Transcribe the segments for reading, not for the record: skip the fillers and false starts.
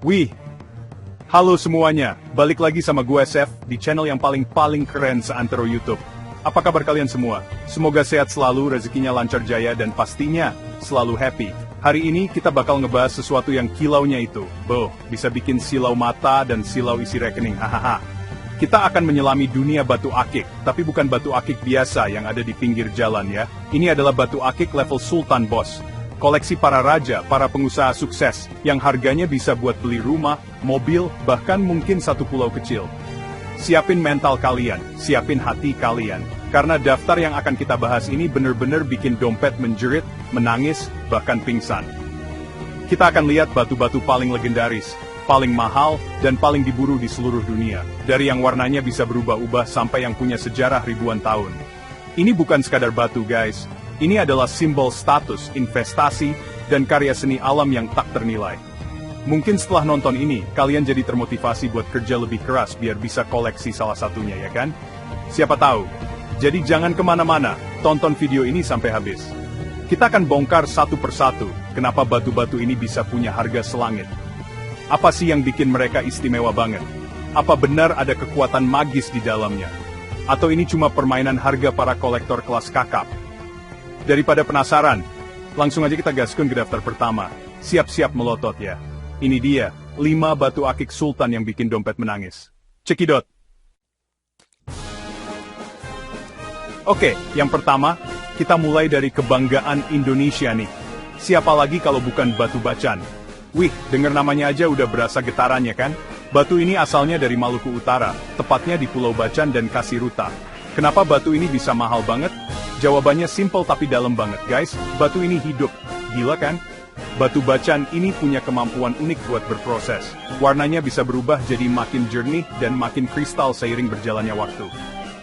Wih, halo semuanya, balik lagi sama gue Chef di channel yang paling keren seantero YouTube. Apa kabar kalian semua? Semoga sehat selalu, rezekinya lancar jaya, dan pastinya selalu happy. Hari ini kita bakal ngebahas sesuatu yang kilaunya itu. Bisa bikin silau mata dan silau isi rekening, hahaha. Kita akan menyelami dunia batu akik, tapi bukan batu akik biasa yang ada di pinggir jalan ya. Ini adalah batu akik level Sultan Bos. Koleksi para raja, para pengusaha sukses, yang harganya bisa buat beli rumah, mobil, bahkan mungkin satu pulau kecil. Siapin mental kalian, siapin hati kalian, karena daftar yang akan kita bahas ini bener-bener bikin dompet menjerit, menangis, bahkan pingsan. Kita akan lihat batu-batu paling legendaris, paling mahal, dan paling diburu di seluruh dunia. Dari yang warnanya bisa berubah-ubah sampai yang punya sejarah ribuan tahun. Ini bukan sekadar batu guys. Ini adalah simbol status, investasi, dan karya seni alam yang tak ternilai. Mungkin setelah nonton ini, kalian jadi termotivasi buat kerja lebih keras biar bisa koleksi salah satunya ya kan? Siapa tahu. Jadi jangan kemana-mana, tonton video ini sampai habis. Kita akan bongkar satu persatu, kenapa batu-batu ini bisa punya harga selangit. Apa sih yang bikin mereka istimewa banget? Apa benar ada kekuatan magis di dalamnya? Atau ini cuma permainan harga para kolektor kelas kakap? Daripada penasaran, langsung aja kita gaskun ke daftar pertama. Siap-siap melotot ya. Ini dia, 5 batu akik sultan yang bikin dompet menangis. Cekidot. Oke, yang pertama, kita mulai dari kebanggaan Indonesia nih. Siapa lagi kalau bukan Batu Bacan? Wih, denger namanya aja udah berasa getarannya kan? Batu ini asalnya dari Maluku Utara, tepatnya di Pulau Bacan dan Kasiruta. Kenapa batu ini bisa mahal banget? Jawabannya simple tapi dalam banget guys, batu ini hidup. Gila kan? Batu Bacan ini punya kemampuan unik buat berproses. Warnanya bisa berubah jadi makin jernih dan makin kristal seiring berjalannya waktu.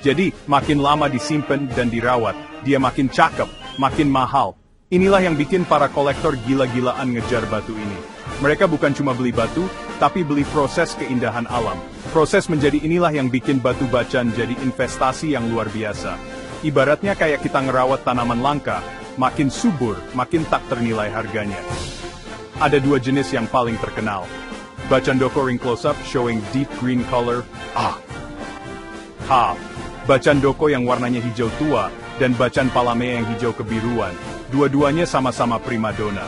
Jadi, makin lama disimpan dan dirawat, dia makin cakep, makin mahal. Inilah yang bikin para kolektor gila-gilaan ngejar batu ini. Mereka bukan cuma beli batu, tapi beli proses keindahan alam. Proses menjadi inilah yang bikin Batu Bacan jadi investasi yang luar biasa. Ibaratnya kayak kita ngerawat tanaman langka, makin subur, makin tak ternilai harganya. Ada 2 jenis yang paling terkenal. Bacan Doko Ring Close-Up showing deep green color. Bacan Doko yang warnanya hijau tua, dan Bacan Palamea yang hijau kebiruan. Dua-duanya sama-sama primadona.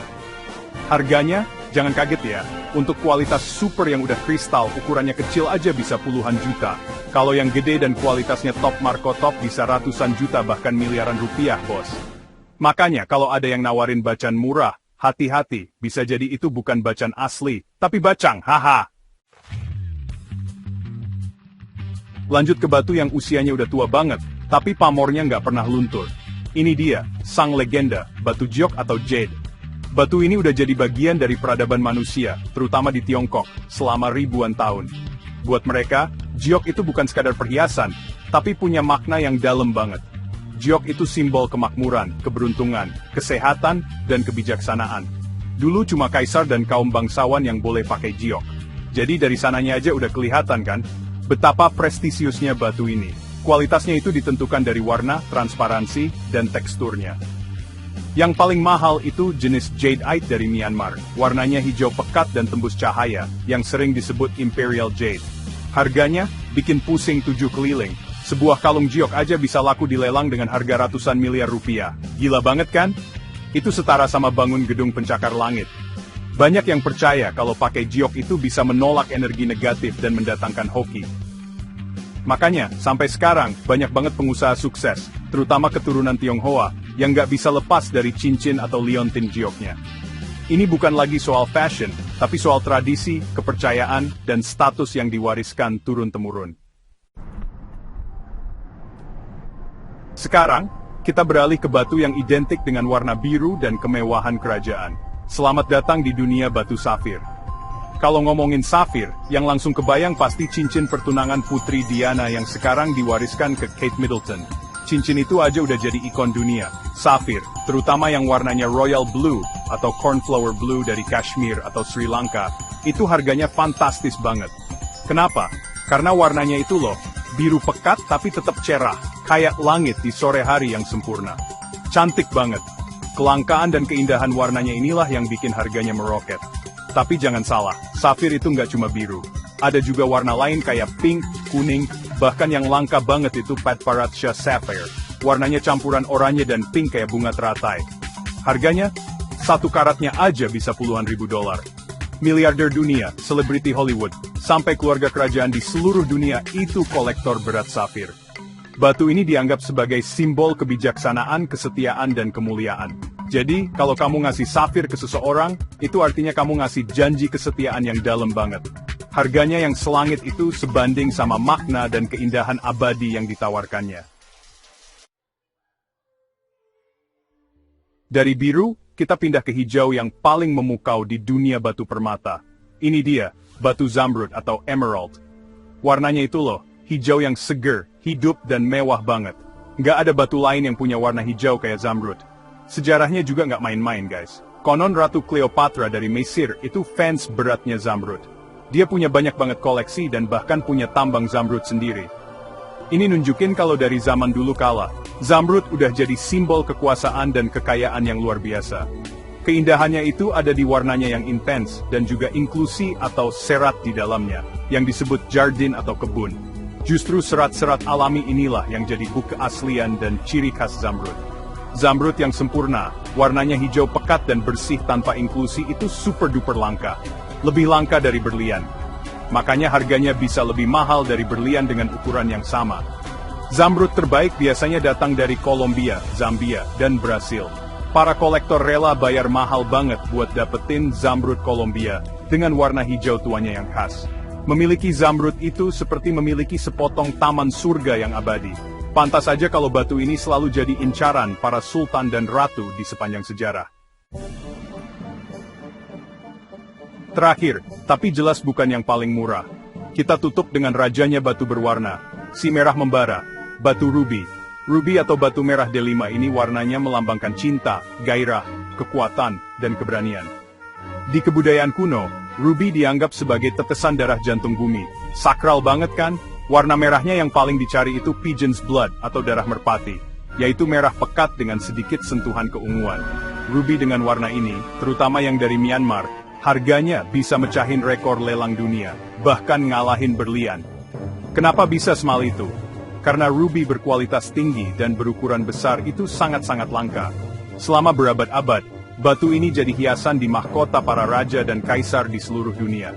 Harganya, jangan kaget ya, untuk kualitas super yang udah kristal, ukurannya kecil aja bisa puluhan juta. Kalau yang gede dan kualitasnya top Marco top bisa ratusan juta bahkan miliaran rupiah bos. Makanya kalau ada yang nawarin bacan murah, hati-hati, bisa jadi itu bukan bacan asli, tapi bacang, haha. Lanjut ke batu yang usianya udah tua banget, tapi pamornya nggak pernah luntur. Ini dia, sang legenda, batu Jiok atau Jade. Batu ini udah jadi bagian dari peradaban manusia, terutama di Tiongkok, selama ribuan tahun. Buat mereka, Jiok itu bukan sekadar perhiasan, tapi punya makna yang dalam banget. Jiok itu simbol kemakmuran, keberuntungan, kesehatan, dan kebijaksanaan. Dulu cuma kaisar dan kaum bangsawan yang boleh pakai Jiok. Jadi dari sananya aja udah kelihatan kan, betapa prestisiusnya batu ini. Kualitasnya itu ditentukan dari warna, transparansi, dan teksturnya. Yang paling mahal itu jenis Jadeite dari Myanmar. Warnanya hijau pekat dan tembus cahaya, yang sering disebut Imperial Jade. Harganya, bikin pusing 7 keliling. Sebuah kalung Jiok aja bisa laku di lelang dengan harga ratusan miliar rupiah. Gila banget kan? Itu setara sama bangun gedung pencakar langit. Banyak yang percaya kalau pakai Jiok itu bisa menolak energi negatif dan mendatangkan hoki. Makanya, sampai sekarang, banyak banget pengusaha sukses, terutama keturunan Tionghoa, yang nggak bisa lepas dari cincin atau liontin Jioknya. Ini bukan lagi soal fashion, tapi soal tradisi, kepercayaan, dan status yang diwariskan turun-temurun. Sekarang, kita beralih ke batu yang identik dengan warna biru dan kemewahan kerajaan. Selamat datang di dunia batu safir. Kalau ngomongin safir, yang langsung kebayang pasti cincin pertunangan Putri Diana yang sekarang diwariskan ke Kate Middleton. Cincin itu aja udah jadi ikon dunia. Safir, terutama yang warnanya royal blue atau cornflower blue dari Kashmir atau Sri Lanka, itu harganya fantastis banget. Kenapa? Karena warnanya itu loh, biru pekat tapi tetap cerah, kayak langit di sore hari yang sempurna. Cantik banget. Kelangkaan dan keindahan warnanya inilah yang bikin harganya meroket. Tapi jangan salah, Safir itu nggak cuma biru. Ada juga warna lain kayak pink, kuning, bahkan yang langka banget itu Padparadscha Sapphire. Warnanya campuran oranye dan pink kayak bunga teratai. Harganya, 1 karatnya aja bisa puluhan ribu dolar. Miliarder dunia, selebriti Hollywood, sampai keluarga kerajaan di seluruh dunia itu kolektor berat safir. Batu ini dianggap sebagai simbol kebijaksanaan, kesetiaan, dan kemuliaan. Jadi, kalau kamu ngasih safir ke seseorang, itu artinya kamu ngasih janji kesetiaan yang dalam banget. Harganya yang selangit itu sebanding sama makna dan keindahan abadi yang ditawarkannya. Dari biru, kita pindah ke hijau yang paling memukau di dunia batu permata. Ini dia, batu zamrud atau emerald. Warnanya itu loh, hijau yang seger, hidup, dan mewah banget. Nggak ada batu lain yang punya warna hijau kayak zamrud. Sejarahnya juga nggak main-main guys. Konon Ratu Cleopatra dari Mesir itu fans beratnya zamrud. Dia punya banyak banget koleksi dan bahkan punya tambang zamrud sendiri. Ini nunjukin kalau dari zaman dulu kala, zamrud udah jadi simbol kekuasaan dan kekayaan yang luar biasa. Keindahannya itu ada di warnanya yang intens dan juga inklusi atau serat di dalamnya, yang disebut jardin atau kebun. Justru serat-serat alami inilah yang jadi bukti keaslian dan ciri khas zamrud. Zamrud yang sempurna, warnanya hijau pekat dan bersih tanpa inklusi itu super duper langka. Lebih langka dari berlian. Makanya harganya bisa lebih mahal dari berlian dengan ukuran yang sama. Zamrud terbaik biasanya datang dari Kolombia, Zambia, dan Brasil. Para kolektor rela bayar mahal banget buat dapetin zamrud Kolombia dengan warna hijau tuanya yang khas. Memiliki zamrud itu seperti memiliki sepotong taman surga yang abadi. Pantas saja kalau batu ini selalu jadi incaran para sultan dan ratu di sepanjang sejarah. Terakhir, tapi jelas bukan yang paling murah. Kita tutup dengan rajanya batu berwarna, si merah membara, batu ruby. Ruby atau batu merah D5 ini warnanya melambangkan cinta, gairah, kekuatan, dan keberanian. Di kebudayaan kuno, ruby dianggap sebagai tetesan darah jantung bumi. Sakral banget kan? Warna merahnya yang paling dicari itu pigeon's blood atau darah merpati, yaitu merah pekat dengan sedikit sentuhan keunguan. Ruby dengan warna ini, terutama yang dari Myanmar, harganya bisa mecahin rekor lelang dunia, bahkan ngalahin berlian. Kenapa bisa semal itu? Karena ruby berkualitas tinggi dan berukuran besar itu sangat-sangat langka. Selama berabad-abad, batu ini jadi hiasan di mahkota para raja dan kaisar di seluruh dunia.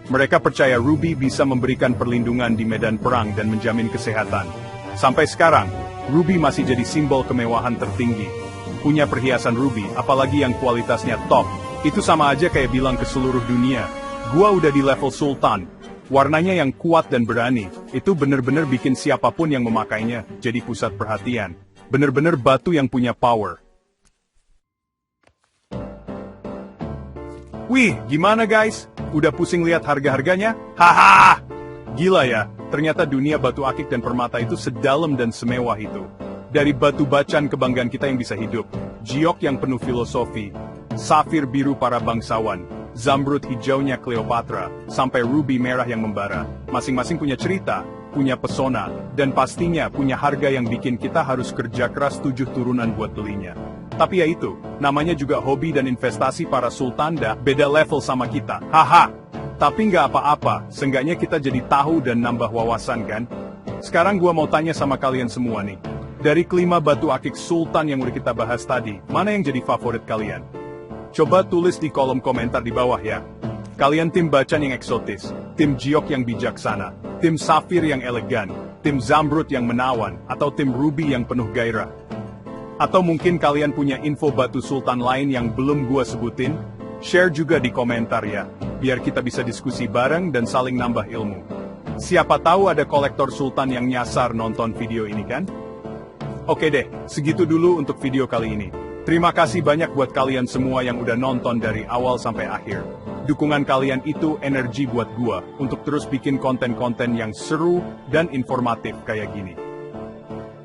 Mereka percaya ruby bisa memberikan perlindungan di medan perang dan menjamin kesehatan. Sampai sekarang, ruby masih jadi simbol kemewahan tertinggi. Punya perhiasan ruby, apalagi yang kualitasnya top, itu sama aja kayak bilang ke seluruh dunia, gua udah di level sultan. Warnanya yang kuat dan berani, itu bener-bener bikin siapapun yang memakainya jadi pusat perhatian. Bener-bener batu yang punya power. Wih, gimana guys? Udah pusing lihat harga-harganya? Haha! Gila ya, ternyata dunia batu akik dan permata itu sedalam dan semewah itu. Dari batu bacan kebanggaan kita yang bisa hidup, giok yang penuh filosofi, safir biru para bangsawan, zamrud hijaunya Cleopatra, sampai ruby merah yang membara. Masing-masing punya cerita, punya pesona, dan pastinya punya harga yang bikin kita harus kerja keras 7 turunan buat belinya. Tapi ya itu, namanya juga hobi dan investasi para sultan dah beda level sama kita. Haha! Tapi nggak apa-apa, seenggaknya kita jadi tahu dan nambah wawasan kan? Sekarang gua mau tanya sama kalian semua nih. Dari kelima batu akik sultan yang udah kita bahas tadi, mana yang jadi favorit kalian? Coba tulis di kolom komentar di bawah ya. Kalian tim bacan yang eksotis, tim giok yang bijaksana, tim safir yang elegan, tim zamrud yang menawan, atau tim ruby yang penuh gairah. Atau mungkin kalian punya info batu sultan lain yang belum gua sebutin? Share juga di komentar ya, biar kita bisa diskusi bareng dan saling nambah ilmu. Siapa tahu ada kolektor sultan yang nyasar nonton video ini kan? Oke deh, segitu dulu untuk video kali ini. Terima kasih banyak buat kalian semua yang udah nonton dari awal sampai akhir. Dukungan kalian itu energi buat gua untuk terus bikin konten-konten yang seru dan informatif kayak gini.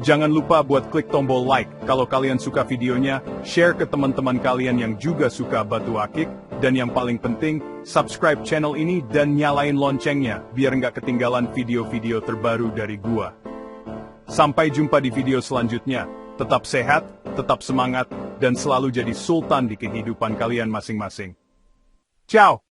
Jangan lupa buat klik tombol like kalau kalian suka videonya, share ke teman-teman kalian yang juga suka batu akik, dan yang paling penting, subscribe channel ini dan nyalain loncengnya biar nggak ketinggalan video-video terbaru dari gua. Sampai jumpa di video selanjutnya. Tetap sehat, tetap semangat, dan selalu jadi sultan di kehidupan kalian masing-masing. Ciao!